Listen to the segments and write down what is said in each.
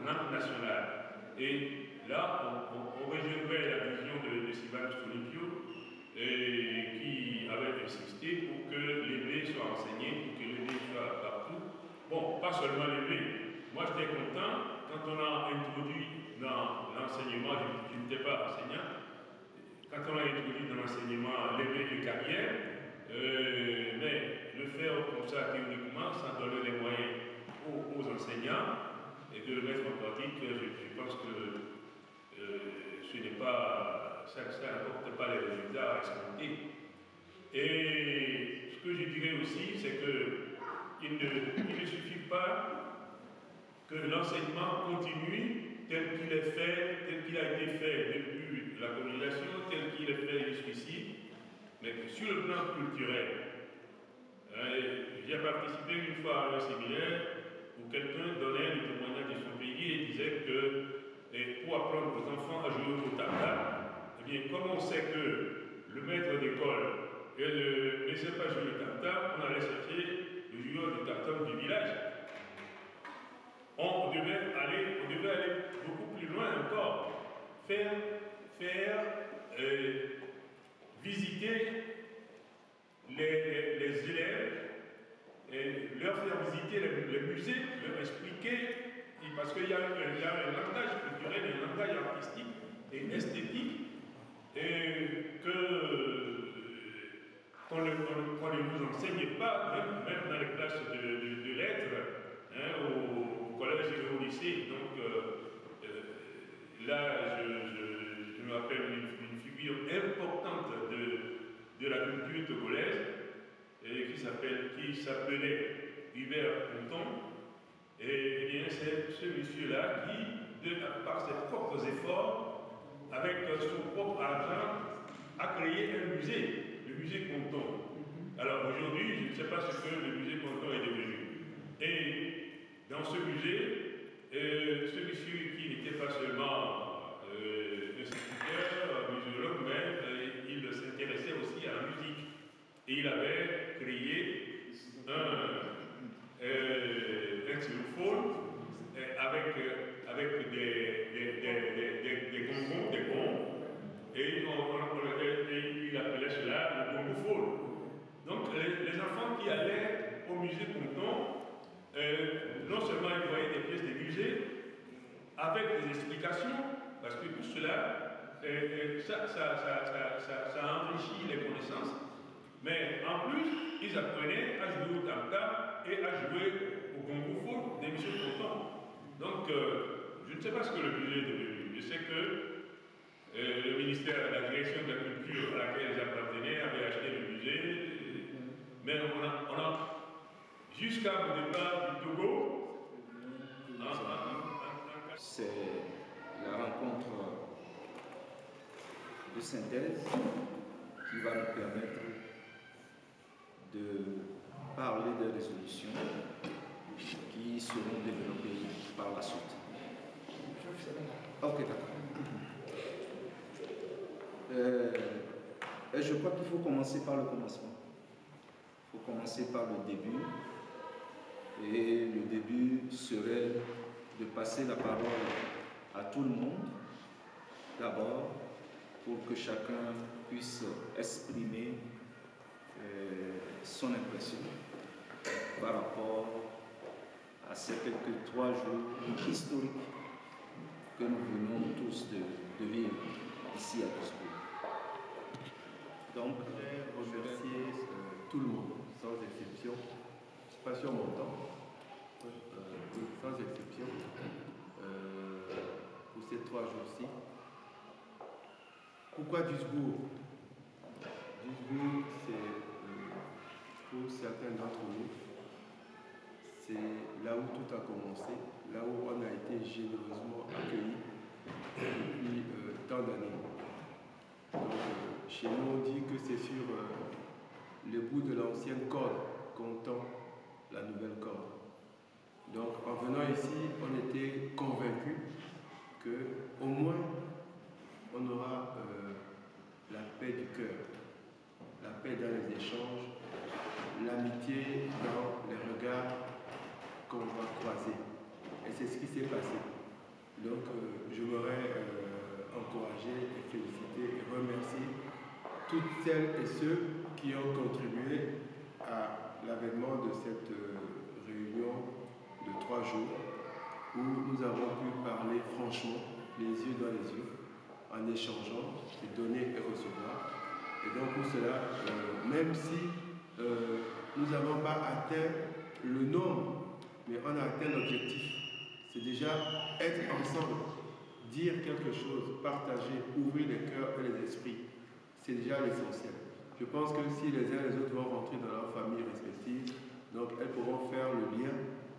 national. Et là, on rejoindrait la vision de Sylvain Stolipio, qui avait insisté pour que l'aîné soit enseigné, pour que l'aîné soit partout. Bon, pas seulement l'aîné. Moi, j'étais content quand on a introduit dans l'enseignement, je n'étais pas enseignant, quand on a introduit dans l'enseignement l'aîné de carrière, mais le faire comme ça théoriquement, sans donner les moyens aux enseignants et de le mettre en pratique, je pense que ce n'est pas, ça n'apporte pas les résultats escomptés. Et ce que je dirais aussi, c'est qu'il ne suffit pas que l'enseignement continue tel qu'il est fait, tel qu'il a été fait depuis la colonisation, tel qu'il est fait jusqu'ici, mais que sur le plan culturel. J'ai participé une fois à un séminaire où quelqu'un donnait le témoignage de son pays et disait que pour apprendre aux enfants à jouer au tam-tam, eh bien, comme on sait que le maître d'école ne laissait pas jouer le tam-tam, on allait chercher le joueur de tam-tam du village. On devait aller beaucoup plus loin encore, faire visiter les élèves, et leur faire visiter les musées, leur expliquer, parce qu'il y a un langage culturel, un langage artistique et esthétique, et qu'on ne nous enseigne pas, même dans les classes de lettres, au collège et au lycée. Donc là, je me rappelle une figure importante de la culture togolaise qui s'appelait Hubert Ponton. Et bien c'est ce monsieur-là qui, par ses propres efforts, avec son propre argent, a créé un musée, le musée Ponton. Alors aujourd'hui, je ne sais pas ce que le musée Ponton est devenu. Et dans ce musée, ce monsieur qui n'était pas seulement instituteur, muséologue, mais il s'intéressait aussi à la musique. Et il avait créé un xylophone avec des bonbons, des bons, et il appelait cela le bongophone. Donc les enfants qui allaient au musée Ponton, non seulement ils voyaient des pièces de musée, avec des explications, parce que tout cela, ça enrichit les connaissances, mais en plus, ils apprenaient à jouer au tam-tam et à jouer au bongophone des musées Ponton. Donc, je ne sais pas ce que le musée est devenu. Je sais que le ministère de la Direction de la Culture à laquelle j'appartenais avait acheté le musée, mais on a jusqu'à mon départ du Togo, c'est la rencontre de synthèse qui va nous permettre de parler des résolutions qui seront développées par la suite. Ok, d'accord. Je crois qu'il faut commencer par le commencement. Il faut commencer par le début. Et le début serait de passer la parole à tout le monde, d'abord, pour que chacun puisse exprimer son impression par rapport à ces quelques 3 jours historiques que nous venons tous de vivre ici à Cusco. Donc, je voudrais remercier tout le monde, sans exception, pas sur mon temps, sans exception, pour ces 3 jours-ci. Pourquoi Duisbourg? Duisbourg, c'est pour certains d'entre nous, c'est là où tout a commencé, là où on a été généreusement accueillis depuis tant d'années. Donc, chez nous, on dit que c'est sur le bout de l'ancienne corde qu'on tend la nouvelle corde. Donc, en venant ici, on était convaincus qu'au moins, on aura la paix du cœur, la paix dans les échanges, l'amitié dans les regards qu'on va croiser. Et c'est ce qui s'est passé. Donc, j'aimerais encourager et féliciter et remercier toutes celles et ceux qui ont contribué à l'avènement de cette réunion de 3 jours où nous avons pu parler franchement, les yeux dans les yeux, en échangeant et donner et recevoir. Et donc pour cela, même si nous n'avons pas atteint le nombre, mais on a atteint l'objectif. C'est déjà être ensemble, dire quelque chose, partager, ouvrir les cœurs et les esprits. C'est déjà l'essentiel. Je pense que si les uns et les autres vont rentrer dans leurs familles respectives, donc elles pourront faire le lien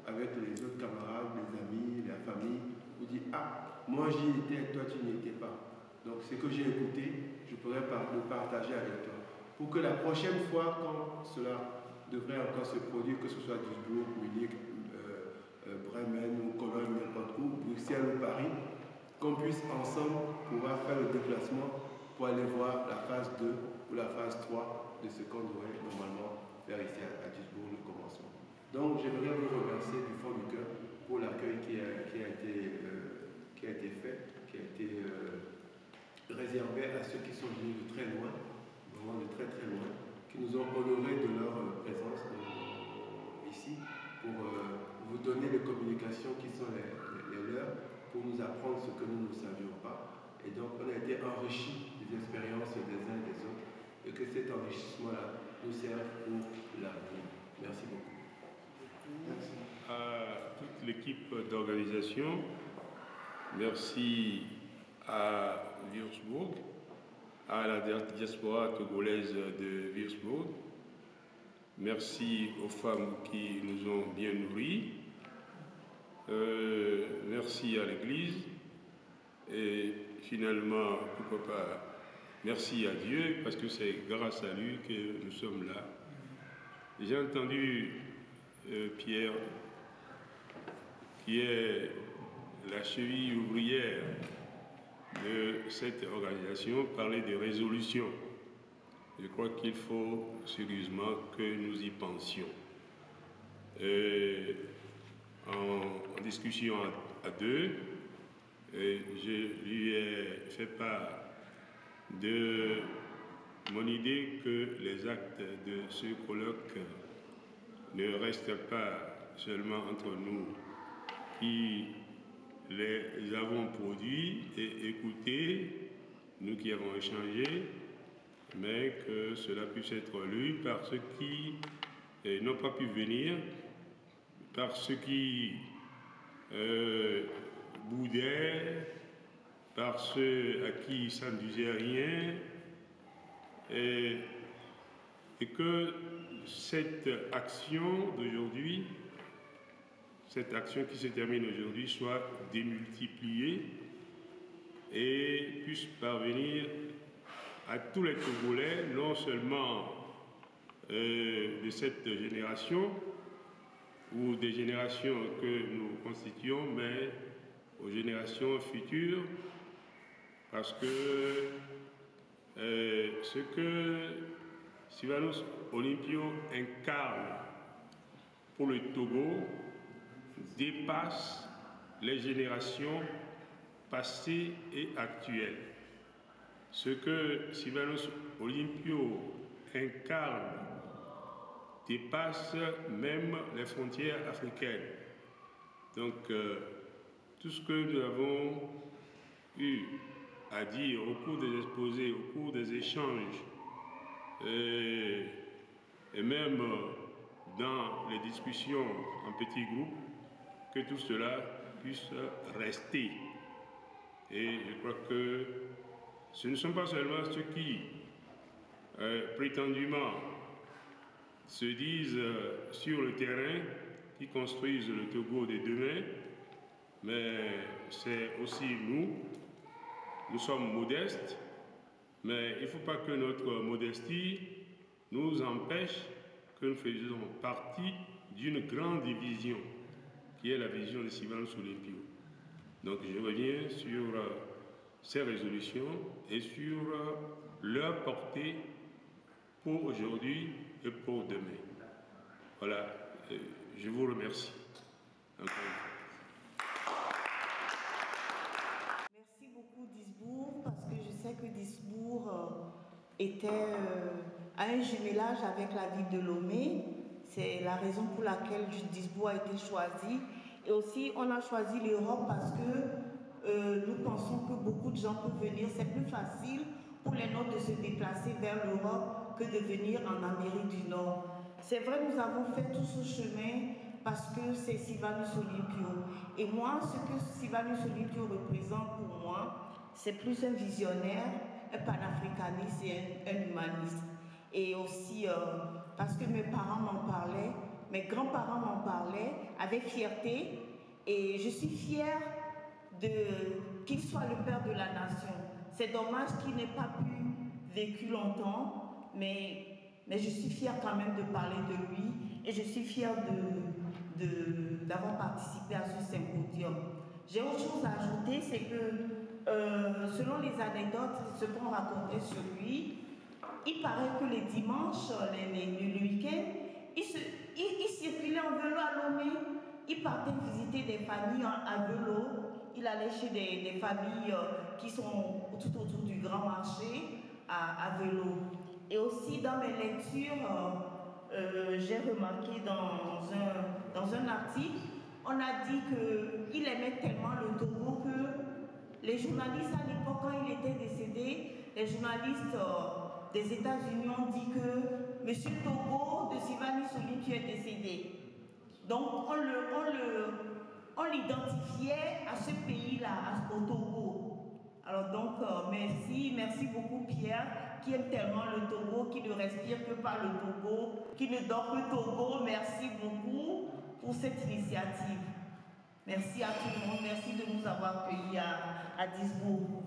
avec les autres camarades, les amis, la famille, vous dire « Ah, moi j'y étais, toi tu n'y étais pas. » Donc ce que j'ai écouté, je pourrais le partager avec toi. Pour que la prochaine fois, quand cela devrait encore se produire, que ce soit Duisbourg, Munich, Bremen ou Cologne, n'importe où, Bruxelles ou Paris, qu'on puisse ensemble pouvoir faire le déplacement pour aller voir la phase 2 ou la phase 3 de ce qu'on devrait normalement faire ici à Duisbourg, le commencement. Donc j'aimerais vous remercier du fond du cœur pour l'accueil qui a été fait, qui a été réservé à ceux qui sont venus de très loin, vraiment de très très loin, qui nous ont honorés de leur présence ici pour vous donner les communications qui sont les leurs, pour nous apprendre ce que nous ne savions pas. Et donc on a été enrichis des expériences des uns et des autres, et que cet enrichissement-là nous serve pour l'avenir. Merci beaucoup. Merci. À toute l'équipe d'organisation, merci à Würzburg, à la diaspora togolaise de Würzburg, merci aux femmes qui nous ont bien nourris, merci à l'Église, et finalement, pourquoi pas, merci à Dieu, parce que c'est grâce à lui que nous sommes là. J'ai entendu Pierre, qui est la cheville ouvrière de cette organisation, parler des résolutions. Je crois qu'il faut sérieusement que nous y pensions. En discussion à deux, je lui ai fait part de mon idée que les actes de ce colloque ne restent pas seulement entre nous qui les avons produits et écoutés, nous qui avons échangé, mais que cela puisse être lu par ceux qui n'ont pas pu venir, par ceux qui boudaient, par ceux à qui ça ne disait rien, et que cette action d'aujourd'hui, cette action qui se termine aujourd'hui, soit démultipliée et puisse parvenir à tous les Togolais, non seulement de cette génération ou des générations que nous constituons, mais aux générations futures, parce que ce que Sylvanus Olympio incarne pour le Togo dépasse les générations passées et actuelles. Ce que Sylvanus Olympio incarne dépasse même les frontières africaines. Donc, tout ce que nous avons eu à dire au cours des exposés, au cours des échanges, et même dans les discussions en petits groupes, que tout cela puisse rester. Et je crois que ce ne sont pas seulement ceux qui, prétendument, se disent sur le terrain, qui construisent le Togo de demain, mais c'est aussi nous. Nous sommes modestes, mais il ne faut pas que notre modestie nous empêche que nous faisions partie d'une grande vision, qui est la vision de Sylvanus Olympio. Donc je reviens sur ces résolutions et sur leur portée pour aujourd'hui et pour demain. Voilà, je vous remercie. Encore une fois. était à un jumelage avec la ville de Lomé. C'est la raison pour laquelle Disbourg a été choisi. Et aussi, on a choisi l'Europe parce que nous pensons que beaucoup de gens peuvent venir. C'est plus facile pour les nôtres de se déplacer vers l'Europe que de venir en Amérique du Nord. C'est vrai, nous avons fait tout ce chemin parce que c'est Sylvanus Olympio. Et moi, ce que Sylvanus Olympio représente pour moi, c'est plus un visionnaire, un panafricaniste et un humaniste. Et aussi parce que mes parents m'en parlaient, mes grands-parents m'en parlaient avec fierté. Et je suis fière qu'il soit le père de la nation. C'est dommage qu'il n'ait pas pu vécu longtemps, mais je suis fière quand même de parler de lui et je suis fière d'avoir participé à ce symposium. J'ai autre chose à ajouter, c'est que selon les anecdotes, ce qu'on racontait sur lui, il paraît que les dimanches, le week-end, il circulait en vélo à Lomé, il partait visiter des familles à vélo, il allait chez des familles qui sont tout autour du grand marché à vélo. Et aussi dans mes lectures, j'ai remarqué dans un article, on a dit qu'il aimait tellement le Togo que les journalistes à l'époque, quand il était décédé, les journalistes des États-Unis ont dit que M. Togo de Sylvanus Olympio est décédé. Donc on l'identifiait à ce pays-là, au Togo. Alors donc, merci beaucoup Pierre, qui aime tellement le Togo, qui ne respire que par le Togo, qui ne dort que Togo. Merci beaucoup pour cette initiative. Merci à tout le monde, merci de nous avoir accueillis à Disbourg.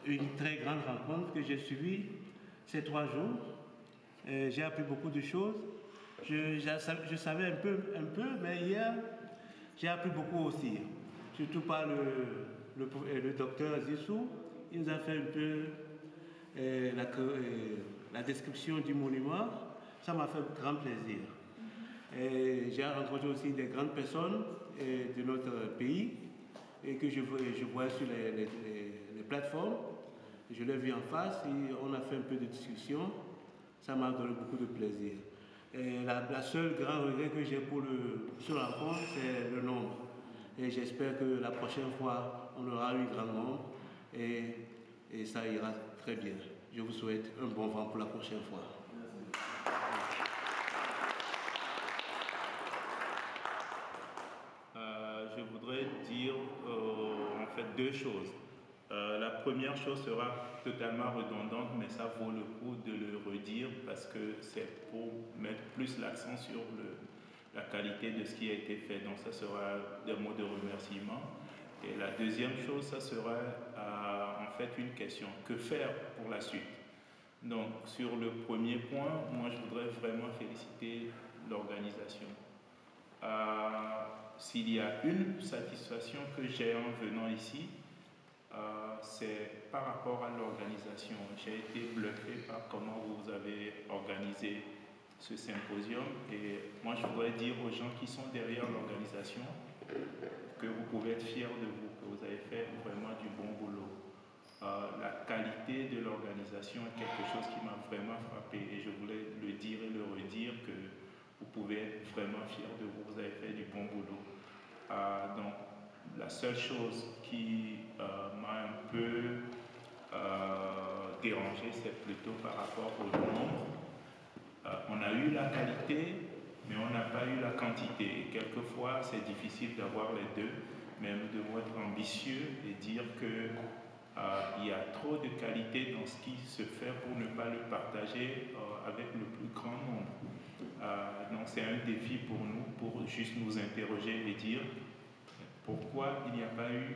Une très grande rencontre que j'ai suivie ces 3 jours. J'ai appris beaucoup de choses. Je savais un peu, mais hier, j'ai appris beaucoup aussi. Surtout par le docteur Zissou. Il nous a fait un peu la description du monument. Ça m'a fait grand plaisir. J'ai rencontré aussi des grandes personnes de notre pays et que je voyais sur les plateformes. Je l'ai vu en face et on a fait un peu de discussion. Ça m'a donné beaucoup de plaisir. Et la seule grand regret que j'ai pour ce rencontre, c'est le nombre. Et j'espère que la prochaine fois, on aura un grand nombre et ça ira très bien. Je vous souhaite un bon vent pour la prochaine fois. Je voudrais dire en fait 2 choses. La première chose sera totalement redondante, mais ça vaut le coup de le redire parce que c'est pour mettre plus l'accent sur la qualité de ce qui a été fait. Donc ça sera des mots de remerciement. Et la deuxième chose, ça sera en fait une question. Que faire pour la suite? Donc sur le premier point, moi je voudrais vraiment féliciter l'organisation. S'il y a une satisfaction que j'ai en venant ici, c'est par rapport à l'organisation. J'ai été bluffé par comment vous avez organisé ce symposium et moi je voudrais dire aux gens qui sont derrière l'organisation que vous pouvez être fiers de vous, que vous avez fait vraiment du bon boulot. La qualité de l'organisation est quelque chose qui m'a vraiment frappé et je voulais le dire et le redire que vous pouvez être vraiment fier de vous, vous avez fait du bon boulot. Donc, la seule chose qui m'a un peu dérangé, c'est plutôt par rapport au nombre. On a eu la qualité, mais on n'a pas eu la quantité. Et quelquefois, c'est difficile d'avoir les deux, mais nous devons être ambitieux et dire que il y a trop de qualité dans ce qui se fait pour ne pas le partager avec le plus grand nombre. Donc c'est un défi pour nous, pour juste nous interroger et dire pourquoi il n'y a pas eu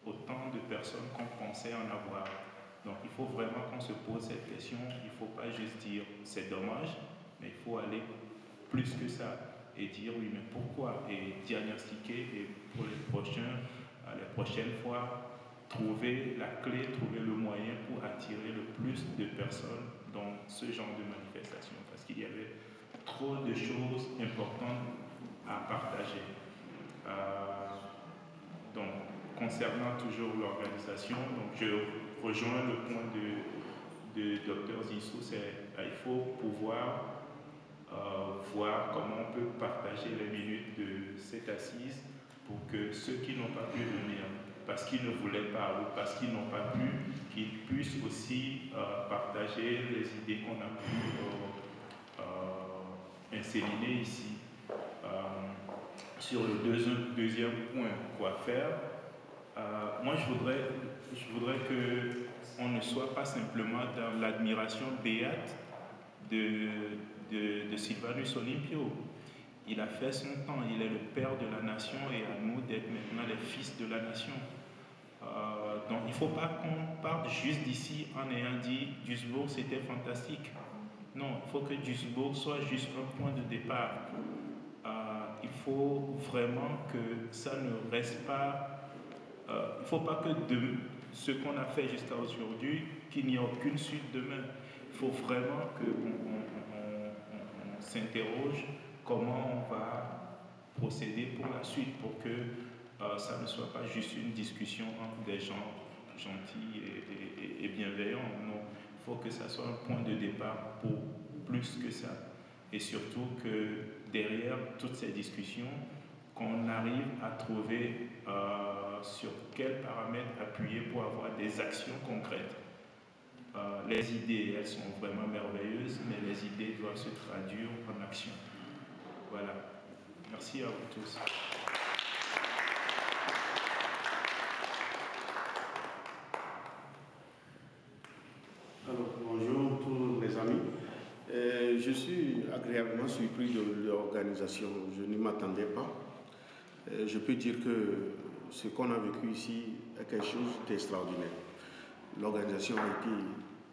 autant de personnes qu'on pensait en avoir. Donc il faut vraiment qu'on se pose cette question, il ne faut pas juste dire c'est dommage, mais il faut aller plus que ça et dire oui mais pourquoi, et diagnostiquer, et pour les prochaines fois, trouver la clé, trouver le moyen pour attirer le plus de personnes dans ce genre de manifestation, parce qu'il y avait trop de choses importantes à partager. Donc, concernant toujours l'organisation, donc je rejoins le point de Dr Zissou, il faut pouvoir voir comment on peut partager les minutes de cette assise pour que ceux qui n'ont pas pu venir, parce qu'ils ne voulaient pas ou parce qu'ils n'ont pas pu, qu'ils puissent aussi partager les idées qu'on a pu inséminer ici. Sur le deuxième point, quoi faire, moi je voudrais qu'on ne soit pas simplement dans l'admiration béate de Sylvanus Olympio. Il a fait son temps, il est le père de la nation et à nous d'être maintenant les fils de la nation. Donc il ne faut pas qu'on parte juste d'ici en ayant dit Duisbourg c'était fantastique. Non, il faut que Duisbourg soit juste un point de départ. Il faut vraiment que ça ne reste pas... il ne faut pas que de ce qu'on a fait jusqu'à aujourd'hui, qu'il n'y ait aucune suite demain. Il faut vraiment qu'on s'interroge comment on va procéder pour la suite, pour que ça ne soit pas juste une discussion entre des gens gentils et bienveillants. Non, il faut que ça soit un point de départ pour plus que ça. Et surtout que derrière toutes ces discussions, qu'on arrive à trouver sur quels paramètres appuyer pour avoir des actions concrètes. Les idées, elles sont vraiment merveilleuses, mais les idées doivent se traduire en action. Voilà. Merci à vous tous. Alors, bonjour tous les amis. Je suis agréablement surpris de l'organisation. Je ne m'attendais pas. Je peux dire que ce qu'on a vécu ici est quelque chose d'extraordinaire. L'organisation a été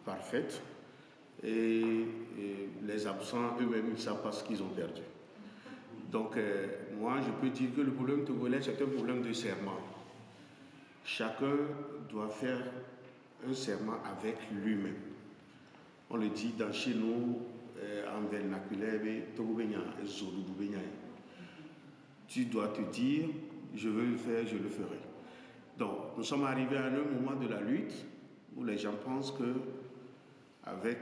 parfaite et les absents eux-mêmes ne savent pas ce qu'ils ont perdu. Donc, moi, je peux dire que le problème togolais, c'est un problème de serment. Chacun doit faire un serment avec lui-même. On le dit dans chez nous, en vernaculaire, tu dois te dire, je veux le faire, je le ferai. Donc, nous sommes arrivés à un moment de la lutte où les gens pensent que, avec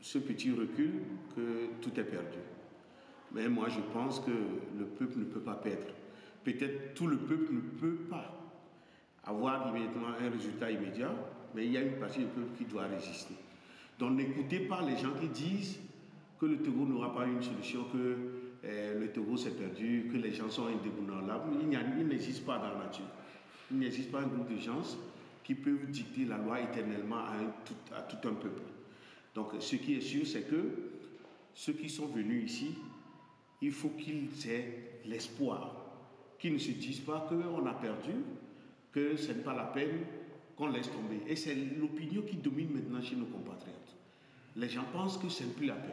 ce petit recul, que tout est perdu. Mais moi, je pense que le peuple ne peut pas perdre. Peut-être tout le peuple ne peut pas avoir immédiatement un résultat immédiat, mais il y a une partie du peuple qui doit résister. Donc n'écoutez pas les gens qui disent que le Togo n'aura pas une solution, que le Togo s'est perdu, que les gens sont indéboulantables. Il n'existe pas dans la nature. Il n'existe pas un groupe de gens qui peuvent dicter la loi éternellement à tout un peuple. Donc ce qui est sûr, c'est que ceux qui sont venus ici, il faut qu'ils aient l'espoir, qu'ils ne se disent pas qu'on a perdu, que ce n'est pas la peine qu'on laisse tomber. Et c'est l'opinion qui domine maintenant chez nos compatriotes. Les gens pensent que ce n'est plus la peine.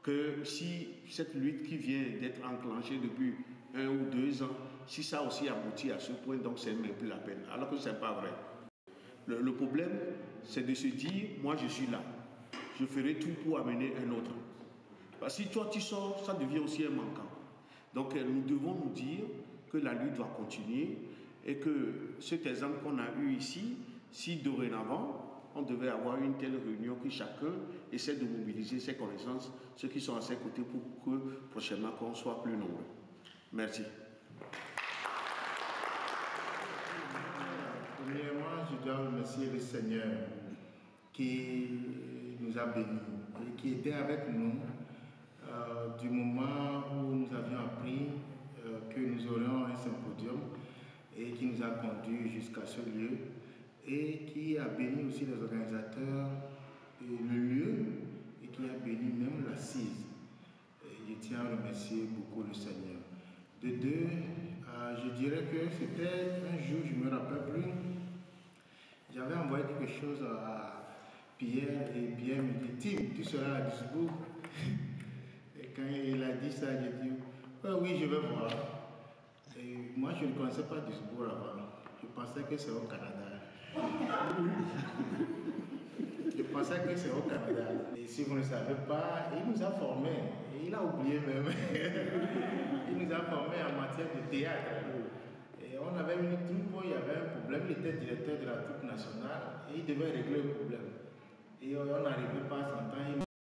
Que si cette lutte qui vient d'être enclenchée depuis 1 ou 2 ans, si ça aussi aboutit à ce point, donc ce n'est même plus la peine. Alors que ce n'est pas vrai. Le problème, c'est de se dire, moi je suis là. Je ferai tout pour amener un autre. Parce que si toi tu sors, ça devient aussi un manquant. Donc nous devons nous dire que la lutte doit continuer et que cet exemple qu'on a eu ici, si dorénavant, on devait avoir une telle réunion que chacun essaie de mobiliser ses connaissances, ceux qui sont à ses côtés, pour que prochainement qu'on soit plus nombreux. Merci. Premièrement, je dois remercier le Seigneur qui nous a bénis et qui était avec nous du moment où nous avions appris que nous aurions un symposium et qui nous a conduits jusqu'à ce lieu et qui a béni aussi les organisateurs et le lieu et qui a béni même l'assise. Je tiens à remercier beaucoup le Seigneur. De deux, je dirais que c'était un jour, je ne me rappelle plus, j'avais envoyé quelque chose à Pierre et Pierre me dit, Tim, tu seras à Duisbourg. Et quand il a dit ça, j'ai dit, oui, je vais voir. Et moi, je ne connaissais pas Duisbourg avant. Je pensais que c'est au Canada. Je pensais que c'est au Canada. Et si vous ne savez pas, il nous a formés. Et il a oublié même. Il nous a formés en matière de théâtre. Et on avait une troupe, il y avait un problème. Il était directeur de la troupe nationale et il devait régler le problème. Et on n'arrivait pas à s'entendre.